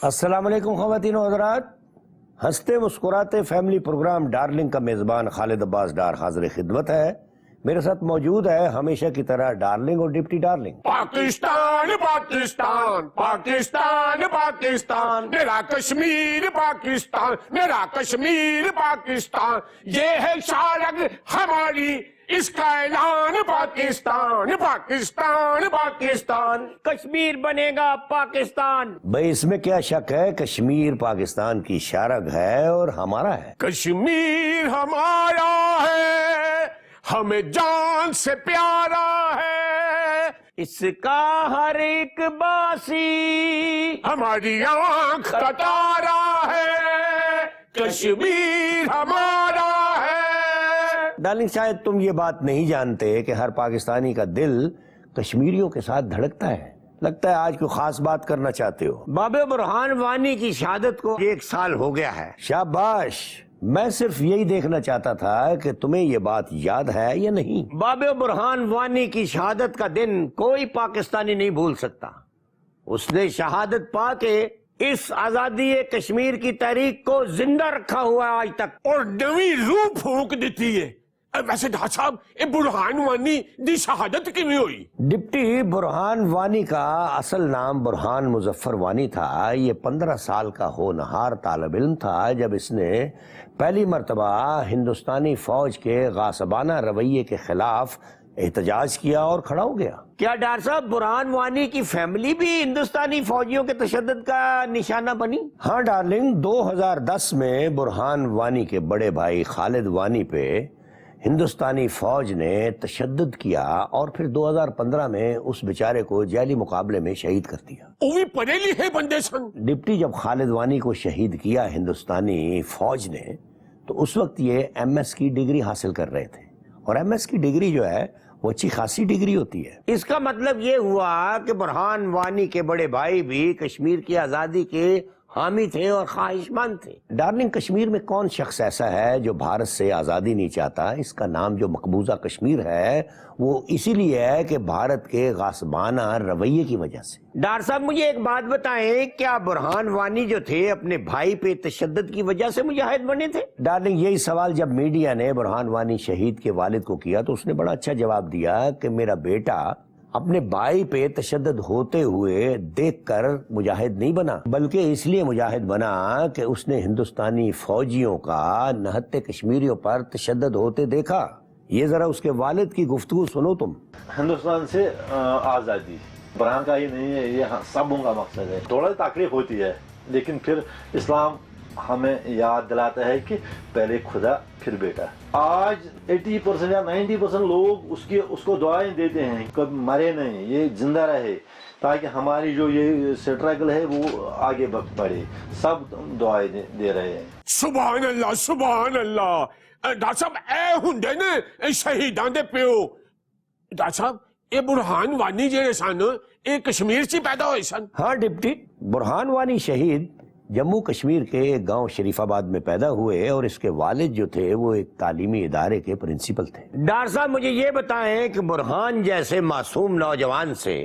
السلام علیکم خواتین و حضرات، ہنستے مسکراتے فیملی پروگرام ڈارلنگ کا میزبان خالد عباس ڈار حاضر خدمت ہے۔ میرے ساتھ موجود ہے ہمیشہ کی طرح ڈارلنگ اور ڈپٹی ڈارلنگ۔ پاکستان پاکستان پاکستان پاکستان میرا کشمیر پاکستان میرا کشمیر پاکستان، یہ ہے شارگ ہماری اس کا اعلان، پاکستان پاکستان پاکستان کشمیر بنے گا پاکستان۔ بھئی اس میں کیا شک ہے، کشمیر پاکستان کی شارگ ہے اور ہمارا ہے۔ کشمیر ہمارا ہے، ہمیں جان سے پیارا ہے، اس کا ہر ایک باسی ہماری آنکھ کا تارا ہے، کشمیر ہمارا ہے۔ ڈارلنگ شاید تم یہ بات نہیں جانتے کہ ہر پاکستانی کا دل کشمیریوں کے ساتھ دھڑکتا ہے۔ لگتا ہے آج کوئی خاص بات کرنا چاہتے ہو۔ بابے برہان وانی کی شہادت کو 1 سال ہو گیا ہے۔ شاباش، میں صرف یہی دیکھنا چاہتا تھا کہ تمہیں یہ بات یاد ہے یا نہیں۔ بابے برہان وانی کی شہادت کا دن کوئی پاکستانی نہیں بھول سکتا۔ اس نے شہادت پا کے اس آزادی کشمیر کی تحریک کو زندہ رکھا ہوا ہے آج تک، اور نوی روح پھونک دیتی ہے۔ ویسے ڈاکٹر صاحب یہ برہان وانی دی شہادت کی ہوئی؟ ڈپٹی برہان وانی کا اصل نام برہان مظفر وانی تھا۔ یہ 15 سال کا ہونہار طالب علم تھا جب اس نے پہلی مرتبہ ہندوستانی فوج کے غاصبانہ رویے کے خلاف احتجاج کیا اور کھڑا ہو گیا۔ کیا ڈاکٹر صاحب برہان وانی کی فیملی بھی ہندوستانی فوجیوں کے تشدد کا نشانہ بنی؟ ہاں ڈارلنگ، 2010 میں برہان وانی کے بڑے بھائی خالد وانی پہ ہندوستانی فوج نے تشدد کیا اور پھر 2015 میں اس بیچارے کو جیلی مقابلے میں شہید کر دیا۔ وہ بھی پڑھے لکھے بندے سن۔ ڈپٹی جب خالد وانی کو شہید کیا ہندوستانی فوج نے تو اس وقت یہ MS کی ڈگری حاصل کر رہے تھے، اور MS کی ڈگری جو ہے وہ اچھی خاصی ڈگری ہوتی ہے۔ اس کا مطلب یہ ہوا کہ برہان وانی کے بڑے بھائی بھی کشمیر کی آزادی کے حامی تھے اور خواہش مند تھے۔ ڈارلنگ، کشمیر میں کون شخص ایسا ہے جو بھارت سے آزادی نہیں چاہتا؟ اس کا نام جو مقبوضہ کشمیر ہے وہ اسی لیے ہے کہ بھارت کے غاصبانہ رویے کی وجہ سے۔ ڈاکٹر صاحب مجھے ایک بات بتائیں، کیا برہان وانی جو تھے اپنے بھائی پہ تشدد کی وجہ سے مجاہد بنے تھے؟ ڈارلنگ، یہی سوال جب میڈیا نے برہان وانی شہید کے والد کو کیا تو اس نے بڑا اچھا جواب دیا کہ میرا بیٹا اپنے بھائی پہ تشدد ہوتے ہوئے دیکھ کر مجاہد نہیں بنا، بلکہ اس لیے مجاہد بنا کہ اس نے ہندوستانی فوجیوں کا نہتے کشمیریوں پر تشدد ہوتے دیکھا۔ یہ ذرا اس کے والد کی گفتگو سنو تم۔ ہندوستان سے آزادی برہان کا ہی نہیں ہے، یہ سبوں کا مقصد ہے۔ تھوڑا تکلیف ہوتی ہے لیکن پھر اسلام ہمیں یاد دلاتا ہے کہ پہلے خدا پھر بیٹا۔ آج 80% یا 90% لوگ اس کو دعائیں دیتے ہیں کبھی مرے نہیں، یہ زندہ رہے، تاکہ ہماری جو یہ سٹرگل ہے وہ آگے بڑھے۔ سب دعائیں دے رہے ہیں۔ سبحان اللہ سبحان اللہ۔ ڈاکٹر صاحب اے ہندے نے شہیدان دے پیو۔ ڈاکٹر صاحب یہ برہان وانی جڑے سن یہ کشمیر سے پیدا ہوئے سن؟ ہاں ڈپٹی، برہان وانی شہید جموں کشمیر کے ایک گاؤں شریف آباد میں پیدا ہوئے، اور اس کے والد جو تھے وہ ایک تعلیمی ادارے کے پرنسپل تھے۔ ڈاکٹر صاحب مجھے یہ بتائیں کہ برہان جیسے معصوم نوجوان سے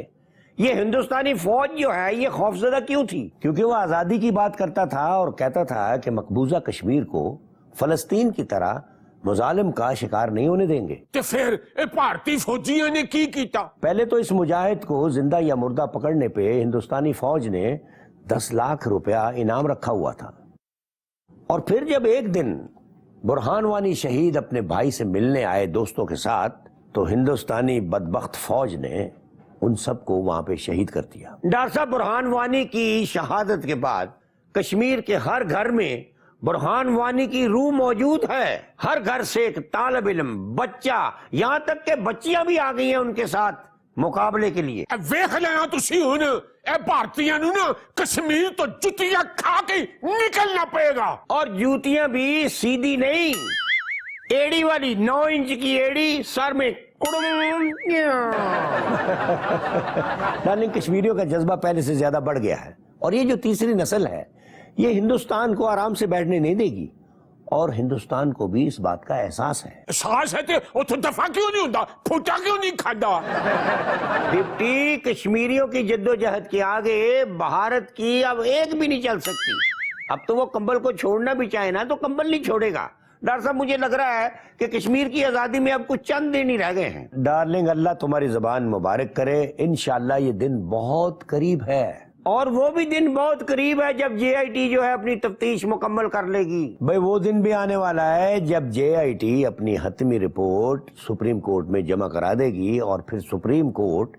یہ ہندوستانی فوج جو ہے یہ خوفزدہ کیوں تھی؟ کیونکہ وہ آزادی کی بات کرتا تھا اور کہتا تھا کہ مقبوضہ کشمیر کو فلسطین کی طرح مظالم کا شکار نہیں ہونے دیں گے۔ تو پھر بھارتی فوجیوں نے کی کیتا؟ پہلے تو اس مجاہد کو زندہ یا مردہ پکڑنے پہ ہندوستانی فوج نے 10 لاکھ روپیہ انعام رکھا ہوا تھا، اور پھر جب ایک دن برہان وانی شہید اپنے بھائی سے ملنے آئے دوستوں کے ساتھ تو ہندوستانی بدبخت فوج نے ان سب کو وہاں پہ شہید کر دیا۔ ڈاکٹر صاحب برہان وانی کی شہادت کے بعد کشمیر کے ہر گھر میں برہان وانی کی روح موجود ہے۔ ہر گھر سے ایک طالب علم، بچہ، یہاں تک کہ بچیاں بھی آ گئی ہیں ان کے ساتھ مقابلے کے لیے۔ ویخ لینا تسی ہن اے بھارتیاں نو نا کشمیر تو جتیاں کھا کے نکلنا پڑے گا۔ اور جوتیاں بھی سیدھی نہیں، ایڑی والی 9 انچ کی ایڑی، سر میں ڈارلنگ، کشمیریوں کا جذبہ پہلے سے زیادہ بڑھ گیا ہے، اور یہ جو تیسری نسل ہے یہ ہندوستان کو آرام سے بیٹھنے نہیں دے گی، اور ہندوستان کو بھی اس بات کا احساس ہے. احساس ہے تے اتھوں دفاع کیوں نہیں ہوندا, پھوٹا کیوں نہیں کھادا؟ ڈپٹی, کشمیریوں کی جدوجہد کے آگے بھارت کی اب ایک بھی نہیں چل سکتی. اب تو وہ کمبل کو چھوڑنا بھی چاہے نا تو کمبل نہیں چھوڑے گا. ڈاکٹر صاحب مجھے لگ رہا ہے کہ کشمیر کی آزادی میں اب کچھ چند دن ہی رہ گئے ہیں. ڈارلنگ, اللہ تمہاری زبان مبارک کرے. انشاءاللہ یہ دن بہت قریب ہے. اور وہ بھی دن بہت قریب ہے جب جے آئی ٹی جو ہے اپنی تفتیش مکمل کر لے گی. بھئی وہ دن بھی آنے والا ہے جب جے آئی ٹی اپنی حتمی رپورٹ سپریم کورٹ میں جمع کرا دے گی اور پھر سپریم کورٹ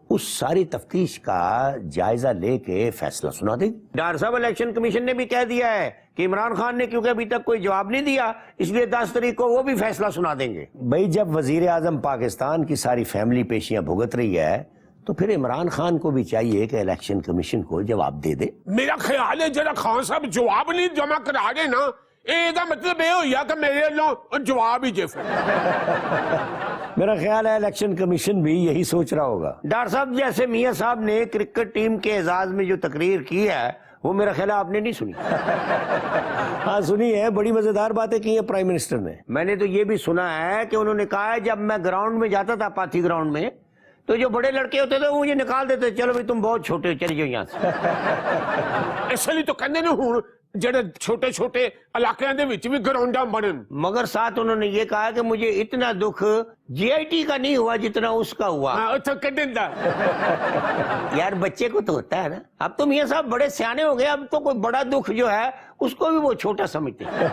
اس ساری تفتیش کا جائزہ لے کے فیصلہ سنا دے گی. ڈاکٹر صاحب الیکشن کمیشن نے بھی کہہ دیا ہے کہ عمران خان نے کیونکہ ابھی تک کوئی جواب نہیں دیا اس لیے 10 تاریخ کو وہ بھی فیصلہ سنا دیں گے. بھئی جب وزیر اعظم پاکستان کی ساری فیملی پیشیاں بھگت رہی ہے تو پھر عمران خان کو بھی چاہیے کہ الیکشن کمیشن کو جواب دے دے. میرا خیال ہے جڑا خان صاحب جواب نہیں جمع کرا دے نا, اے دا مطلب یہ ہویا کہ میرے لو جواب ہی جے. میرا خیال ہے الیکشن کمیشن بھی یہی سوچ رہا ہوگا. ڈاکٹر صاحب جیسے میاں صاحب نے کرکٹ ٹیم کے اعزاز میں جو تقریر کی ہے وہ میرا خیال ہے آپ نے نہیں سنی. ہاں سنی ہے, بڑی مزیدار باتیں کی ہیں پرائم منسٹر نے. میں نے تو یہ بھی سنا ہے کہ انہوں نے کہا ہے جب میں گراؤنڈ میں جاتا تھا پاتھی گراؤنڈ میں تو جو بڑے لڑکے ہوتے تھے وہ مجھے نکال دیتے, چلو بھائی تم بہت چھوٹے ہو چلی جاؤ یہاں سے. اس لیے تو کہندے نے ہن جڑے چھوٹے چھوٹے علاقیاں دے وچ بھی گراؤنڈاں بنن. مگر ساتھ انہوں نے یہ کہا کہ مجھے اتنا دکھ جے آئی ٹی کا نہیں ہوا جتنا اس کا ہوا. اتھوں کڈن دا یار بچے کو تو ہوتا ہے نا. اب تو میاں صاحب بڑے سیانے ہو گئے, اب تو کوئی بڑا دکھ جو ہے اس کو بھی وہ چھوٹا سمجھتے ہیں.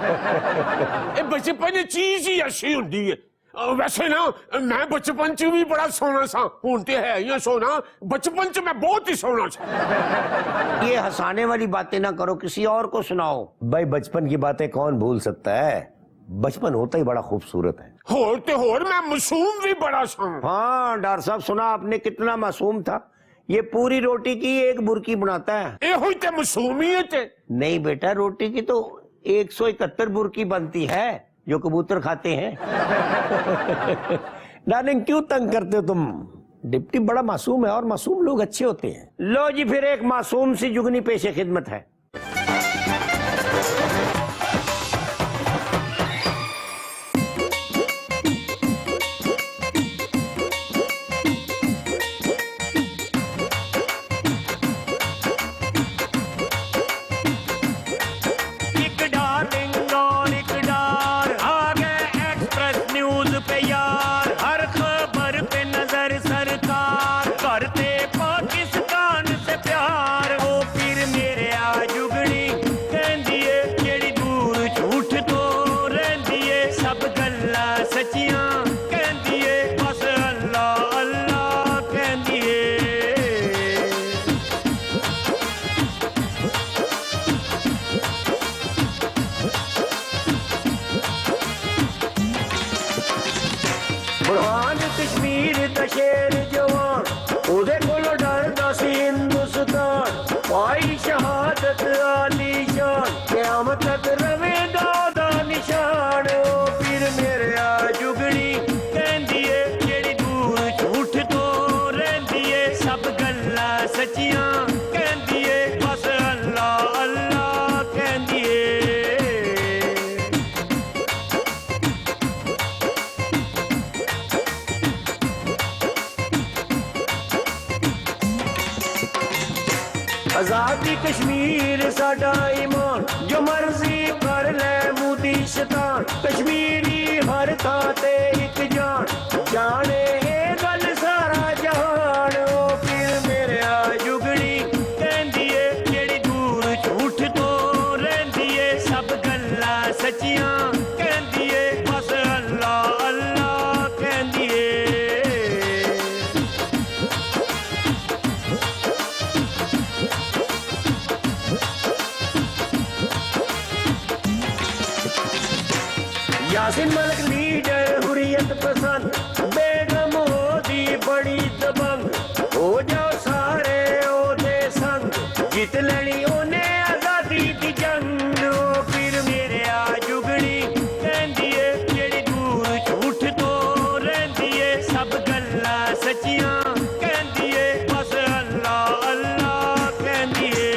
اے بچپن چیز ہی ایسی ہوندی ہے. ویسے نا میں بچپن چ بھی بڑا سونا سا, ہوں تے ہے ہی سونا, بچپن چ میں بہت ہی سونا سا. یہ ہنسانے والی باتیں نہ کرو, کسی اور کو سناؤ. بھائی بچپن کی باتیں کون بھول سکتا ہے, بچپن ہوتا ہی بڑا خوبصورت ہے. ہور تے ہور میں معصوم بھی بڑا سا. ہاں ڈاکٹر صاحب سنا آپ نے کتنا معصوم تھا. یہ پوری روٹی کی ایک برکی بناتا ہے. اے ہوئی تے معصومیت ہے. نہیں بیٹا, روٹی کی تو 171 برکی بنتی ہے جو کبوتر کھاتے ہیں. ڈارلنگ کیوں تنگ کرتے ہو تم, ڈپٹی بڑا معصوم ہے اور معصوم لوگ اچھے ہوتے ہیں. لو جی پھر ایک معصوم سی جگنی پیش خدمت ہے. برہان کشمیر دا شیر جوان اودے کولو ڈردا سی ہندوستان, پائی شہادت عالی شان, قیامت تک روے دا نشان. او پھر میرے آ جگڑی کہندی اے جیڑی دور جھوٹ تو رہندی اے, سب گلاں سچیاں کہندی اے, بس اللہ اللہ کہندی اے. آزادی کشمیر ساڈا ایمان, جو مرضی کر لے مودی شیطان, کشمیری ہر تھاں تے ایک جان, جانے اے گل سارا جہان. او پھر میرے آ جگڑی کہندی اے جیڑی دور جھوٹ تو رہندی اے, سب گلاں سچیاں کہندی اے, بس اللہ اللہ کہندی اے. یاسین ملک لیڈر حریت پسند, بیگم مودی بڑی دبنگ, ہو جاؤ سارے او دے سنگ, جیت لینی انہیں آزادی دی جنگ. او پھر میرے آ جگڑی کہندی اے جیڑی دور جھوٹ تو رہندی اے, سب گلاں سچیاں کہندی اے, بس اللہ اللہ کہندی اے.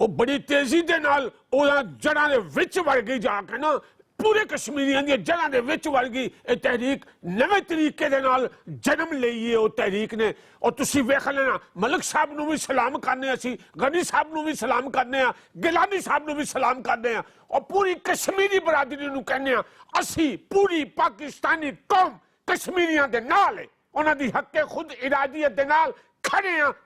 ਉਹ ਬੜੀ ਤੇਜ਼ੀ ਦੇ ਨਾਲ ਉਹਨਾਂ ਜੜ੍ਹਾਂ ਦੇ ਵਿੱਚ ਵੜ ਗਈ ਜਾ ਕੇ ਨਾ, ਪੂਰੇ ਕਸ਼ਮੀਰੀਆਂ ਦੀਆਂ ਜੜ੍ਹਾਂ ਦੇ ਵਿੱਚ ਵੜ ਗਈ ਇਹ ਤਹਿਰੀਕ, ਨਵੇਂ ਤਰੀਕੇ ਦੇ ਨਾਲ ਜਨਮ ਲਈ ਹੈ ਉਹ ਤਹਿਰੀਕ ਨੇ। ਔਰ ਤੁਸੀਂ ਵੇਖ ਲੈਣਾ, ਮਲਕ ਸਾਹਿਬ ਨੂੰ ਵੀ ਸਲਾਮ ਕਰਨੇ ਅਸੀਂ, ਗਨੀ ਸਾਹਿਬ ਨੂੰ ਵੀ ਸਲਾਮ ਕਰਨੇ ਆ, ਗਿਲਾਨੀ ਸਾਹਿਬ ਨੂੰ ਵੀ ਸਲਾਮ ਕਰਦੇ ਆ, ਔਰ ਪੂਰੀ ਕਸ਼ਮੀਰੀ ਬਰਾਦਰੀ ਨੂੰ ਕਹਿੰਦੇ ਆ ਅਸੀਂ ਪੂਰੀ ਪਾਕਿਸਤਾਨੀ ਕੌਮ ਕਸ਼ਮੀਰੀਆਂ ਦੇ ਨਾਲ ਹੈ, ਉਹਨਾਂ ਦੀ ਹੱਕ ਖੁਦ ਇਰਾਦੀਅਤ ਦੇ ਨਾਲ ਖੜੇ ਆ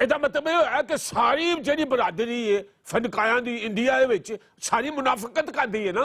ਇਹਦਾ ਮਤਲਬ ਇਹ ਹੋਇਆ ਕਿ ਸਾਰੀ ਜਿਹੜੀ ਬਰਾਦਰੀ ਹੈ ਫਨਕਾਇਆਂ ਦੀ ਇੰਡੀਆ ਦੇ ਵਿੱਚ ਸਾਰੀ ਮੁਨਾਫਕਤ ਕਰਦੀ ਹੈ ਨਾ।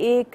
1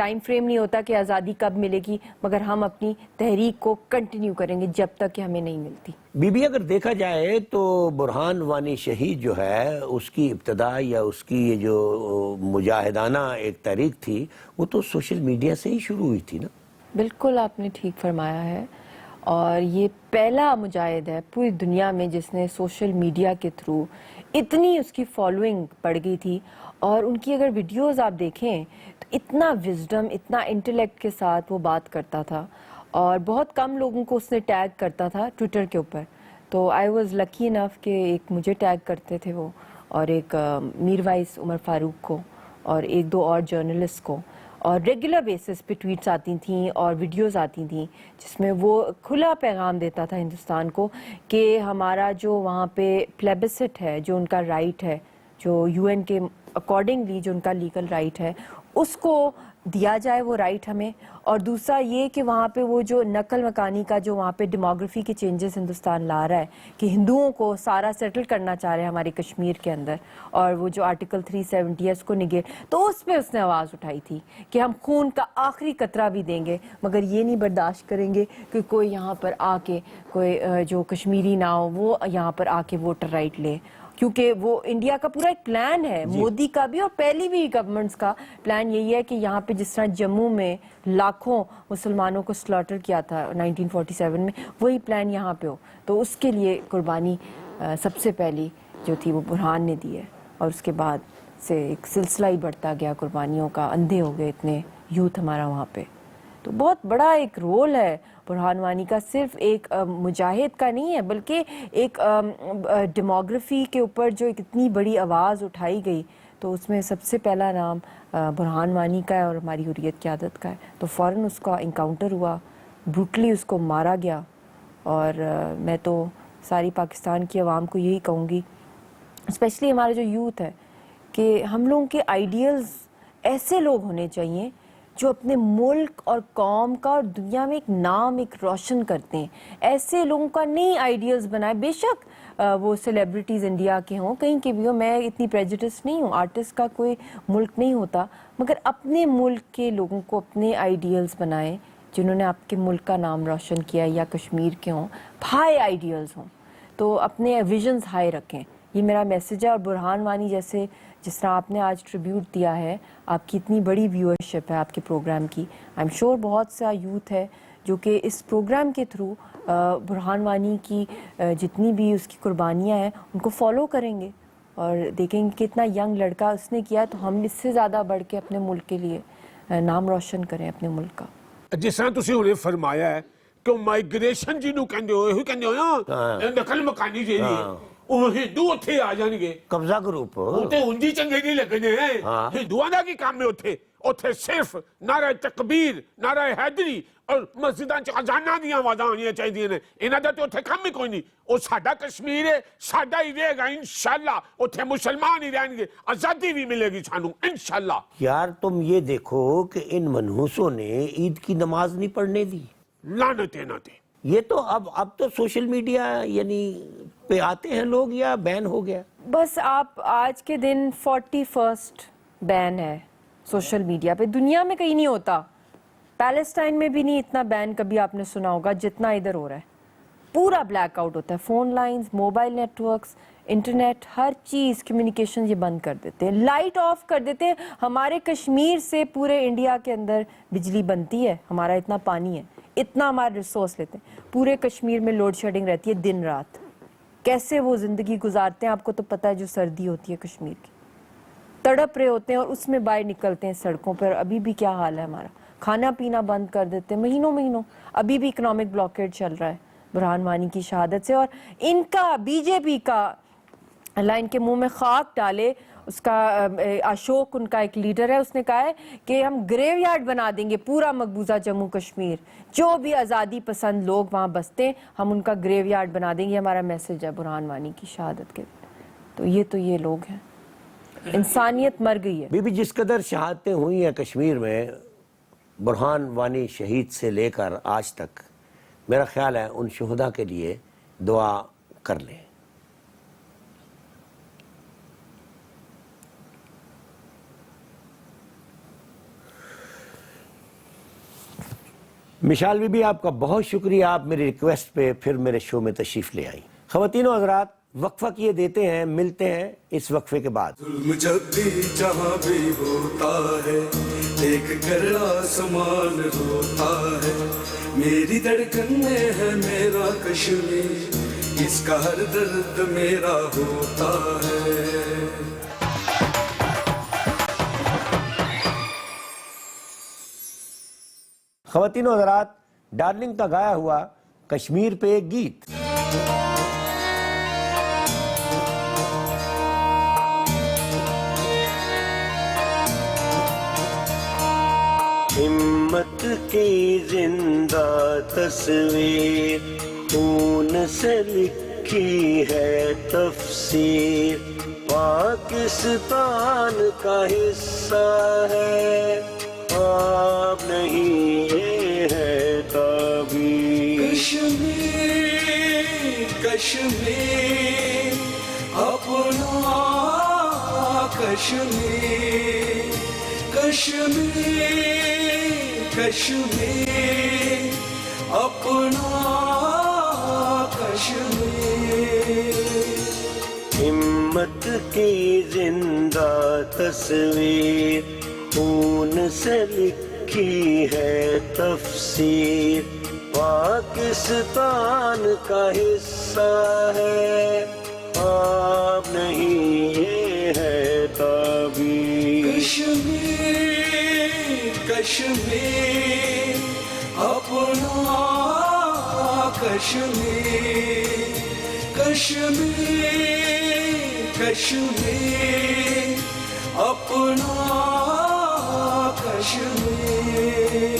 ٹائم فریم نہیں ہوتا کہ آزادی کب ملے گی، مگر ہم اپنی تحریک کو کنٹینیو کریں گے جب تک کہ ہمیں نہیں ملتی۔ بی بی اگر دیکھا جائے تو برہان وانی شہید جو ہے اس کی ابتدا یا اس کی یہ جو مجاہدانہ ایک تحریک تھی وہ تو سوشل میڈیا سے ہی شروع ہوئی تھی نا؟ بالکل آپ نے ٹھیک فرمایا ہے، اور یہ پہلا مجاہد ہے پوری دنیا میں جس نے سوشل میڈیا کے تھرو اتنی اس کی فالوئنگ بڑھ گئی تھی، اور ان کی اگر ویڈیوز آپ دیکھیں تو اتنا وزڈم، اتنا انٹلیکٹ کے ساتھ وہ بات کرتا تھا، اور بہت کم لوگوں کو اس نے ٹیگ کرتا تھا ٹویٹر کے اوپر۔ تو آئی واز لکی انف کہ ایک مجھے ٹیگ کرتے تھے وہ، اور ایک میر وائس عمر فاروق کو، اور ایک دو اور جرنلسٹ کو، اور ریگولر بیسس پہ ٹویٹس آتی تھیں اور ویڈیوز آتی تھیں جس میں وہ کھلا پیغام دیتا تھا ہندوستان کو کہ ہمارا جو وہاں پہ پلیبسٹ ہے، جو ان کا رائٹ ہے، جو یو این کے اکارڈنگلی جو ان کا لیگل رائٹ ہے، اس کو دیا جائے وہ رائٹ ہمیں۔ اور دوسرا یہ کہ وہاں پہ وہ جو نقل مکانی کا جو وہاں پہ ڈیموگرافی کے چینجز ہندوستان لا رہا ہے کہ ہندوؤں کو سارا سیٹل کرنا چاہ رہے ہیں ہمارے کشمیر کے اندر، اور وہ جو آرٹیکل 370 ہے اس کو نگیٹ، تو اس پہ اس نے آواز اٹھائی تھی کہ ہم خون کا آخری قطرہ بھی دیں گے مگر یہ نہیں برداشت کریں گے کہ کوئی یہاں پر آ کے کوئی جو کشمیری نہ ہو وہ یہاں پر آ کے ووٹر رائٹ لے، کیونکہ وہ انڈیا کا پورا ایک پلان ہے، مودی کا بھی اور پہلی بھی گورنمنٹس کا پلان یہی ہے کہ یہاں پہ جس طرح جموں میں لاکھوں مسلمانوں کو سلاٹر کیا تھا 1947 میں، وہی پلان یہاں پہ ہو۔ تو اس کے لیے قربانی سب سے پہلی جو تھی وہ برہان نے دی ہے، اور اس کے بعد سے ایک سلسلہ ہی بڑھتا گیا قربانیوں کا، اندھے ہو گئے اتنے یوتھ ہمارا وہاں پہ۔ تو بہت بڑا ایک رول ہے برہان وانی کا، صرف ایک مجاہد کا نہیں ہے بلکہ ایک ڈیموگرافی کے اوپر جو ایک اتنی بڑی آواز اٹھائی گئی، تو اس میں سب سے پہلا نام برہان وانی کا ہے اور ہماری حریت قیادت کا ہے۔ تو فوراً اس کا انکاؤنٹر ہوا، بروٹلی اس کو مارا گیا، اور میں تو ساری پاکستان کی عوام کو یہی کہوں گی، اسپیشلی ہمارا جو یوتھ ہے، کہ ہم لوگوں کے آئیڈیلز ایسے لوگ ہونے چاہیے جو اپنے ملک اور قوم کا اور دنیا میں ایک نام ایک روشن کرتے ہیں۔ ایسے لوگوں کا نہیں آئیڈیلز بنائے، بے شک وہ سیلیبریٹیز انڈیا کے ہوں، کہیں کے بھی ہوں، میں اتنی پریجڈس نہیں ہوں، آرٹسٹ کا کوئی ملک نہیں ہوتا، مگر اپنے ملک کے لوگوں کو اپنے آئیڈیلز بنائیں جنہوں نے آپ کے ملک کا نام روشن کیا، یا کشمیر کے ہوں، ہائی آئیڈیلز ہوں، تو اپنے ویژنز ہائی رکھیں، یہ میرا میسیج ہے۔ اور برہان وانی جیسے جس طرح آپ نے آج ٹریبیوٹ دیا ہے، آپ کی اتنی بڑی ویورشپ ہے آپ کے پروگرام کی، آئی ایم شیور بہت سا یوتھ ہے جو کہ اس پروگرام کے تھرو برہان وانی کی جتنی بھی اس کی قربانیاں ہیں ان کو فالو کریں گے، اور دیکھیں گے کہ اتنا ینگ لڑکا اس نے کیا، تو ہم اس سے زیادہ بڑھ کے اپنے ملک کے لیے نام روشن کریں اپنے ملک کا۔ جس طرح تسی انہیں فرمایا ہے کہ مائگریشن جنہوں کہندے ہوئے ہوئی کہندے ہوئے نقل مکانی جیلی وہ ہندو اتھے آ جان گے، قبضہ گروپ وہ تے ہندی چنگے نہیں لگنے ہیں، ہندوان دا کی کام میں اتھے صرف نعرہ تکبیر، نعرہ حیدری اور مسجدان چ اذاناں دیاں آوازاں ہونیاں چاہیے نے، انہاں دا تے اتھے کم ہی کوئی نہیں۔ وہ ساڈا کشمیر ہے، ساڈا ہی رہے گا انشاءاللہ، اتھے مسلمان ہی رہیں گے، آزادی بھی ملے گی سانوں انشاءاللہ۔ یار تم یہ دیکھو کہ ان منحوسوں نے عید کی نماز نہیں پڑھنے دی، لعنتیں نہ تے۔ یہ تو اب تو سوشل میڈیا یعنی پہ آتے ہیں لوگ یا بین ہو گیا؟ بس آپ آج کے دن 41 بین ہے سوشل میڈیا پہ، دنیا میں کہیں نہیں ہوتا، پیلسٹائن میں بھی نہیں اتنا بین کبھی آپ نے سنا ہوگا جتنا ادھر ہو رہا ہے، پورا بلیک آؤٹ ہوتا ہے، phone lines, mobile networks, internet, ہر چیز کمیونیکیشن یہ بند کر دیتے ہیں، لائٹ آف کر دیتے ہیں۔ ہمارے کشمیر سے پورے انڈیا کے اندر بجلی بنتی ہے، ہمارا اتنا پانی ہے، اتنا ہمارے ریسورس لیتے ہیں، پورے کشمیر میں لوڈ شیڈنگ رہتی ہے دن رات۔ کیسے وہ زندگی گزارتے ہیں آپ کو تو پتہ ہے، جو سردی ہوتی ہے کشمیر کی، تڑپ رہے ہوتے ہیں اور اس میں باہر نکلتے ہیں سڑکوں پر، ابھی بھی کیا حال ہے ہمارا، کھانا پینا بند کر دیتے ہیں مہینوں، ابھی بھی اکنامک بلاکیڈ چل رہا ہے برہان وانی کی شہادت سے۔ اور ان کا بی جے پی کا اللہ ان کے منہ میں خاک ڈالے، اس کا اشوک ان کا ایک لیڈر ہے، اس نے کہا ہے کہ ہم گریو یارڈ بنا دیں گے پورا مقبوضہ جموں کشمیر، جو بھی آزادی پسند لوگ وہاں بستے ہیں ہم ان کا گریو یارڈ بنا دیں گے۔ ہمارا میسج ہے برہان وانی کی شہادت کے۔ تو یہ لوگ ہیں، انسانیت مر گئی ہے۔ بی بی جس قدر شہادتیں ہوئی ہیں کشمیر میں برہان وانی شہید سے لے کر آج تک، میرا خیال ہے ان شہداء کے لیے دعا کر لیں۔ مشال بی بی آپ کا بہت شکریہ، آپ میری ریکویسٹ پہ پھر میرے شو میں تشریف لے آئیں۔ خواتین و حضرات، وقفہ کیے دیتے ہیں، ملتے ہیں اس وقفے کے بعد۔ ظلم جب بھی جہاں بھی ہوتا ہے دیکھ کر آسمان روتا ہے، میری دھڑکن میں ہے میرا کشمیر، اس کا ہر درد میرا ہوتا ہے۔ خواتین و حضرات، ڈارلنگ کا گایا ہوا کشمیر پہ ایک گیت۔ ہمت کی زندہ تصویر، خون سے لکھی ہے تفسیر، پاکستان کا حصہ ہے، خواب نہیں یہ ہے تعبیر۔ کشمیر کشمیر اپنا کشمیر، کشمیر کشمیر اپنا کشمیر۔ ہمت کی زندہ تصویر، خون سے لکھی ہے تفسیر، پاکستان کا حصہ ہے، خواب نہیں یہ ہے تعبیر۔ کشمیر کشمیر اپنا کشمیر، کشمیر کشمیر اپنا کشمیر۔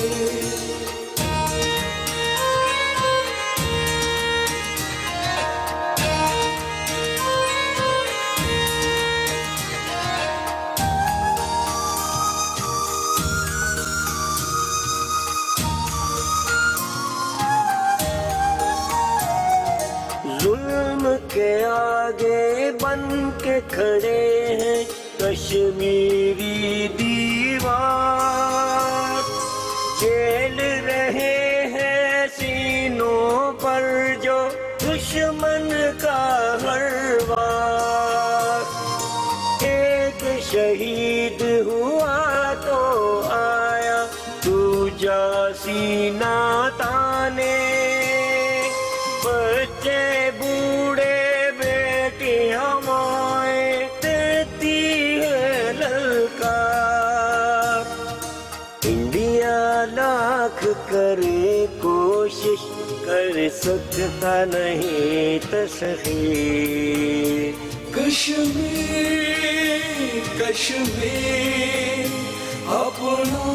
ظلم کے آگے بن کے کھڑے ہیں کشمیری دیوار، کھیل رہے ہیں سینوں پر جو دشمن کا ہر وار۔ ایک شہید ہوا تو آیا دوجا سینہ تانے، بچے بوڑھے بیٹیاں مائیں دیتی ہے للکار۔ انڈیا لاکھ کرے کوشش کر سکتا نہیں تسخیر۔ کشمیر کشمیر اپنا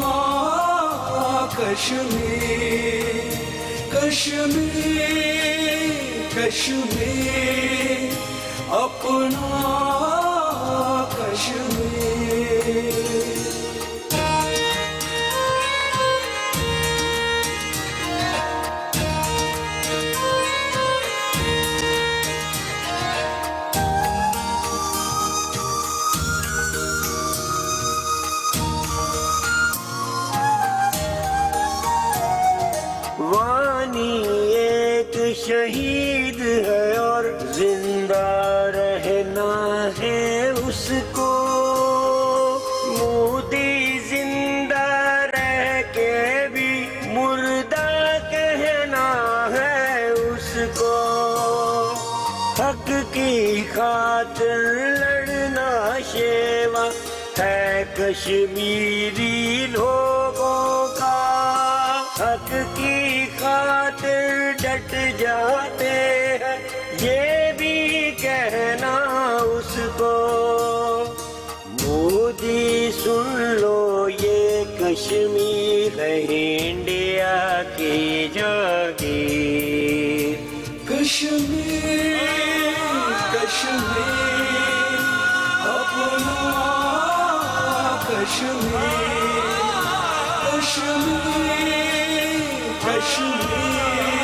کشمیر، کشمیر کشمیر اپنا کشمیر۔ وانی ایک شہید ہے اور زندہ رہنا ہے اس کو، مودی زندہ رہ کے بھی مردہ کہنا ہے اس کو۔ حق کی خاطر لڑنا شیوا ہے کشمیری لوگوں کا، حق کی خاطر ڈٹ جاتے ہیں یہ بھی کہنا اس کو۔ مودی سن لو یہ کشمیر ہے انڈیا کی جاگیر۔ کشمیر کشمیر اپنا کشمیر، کشمیر کشمیر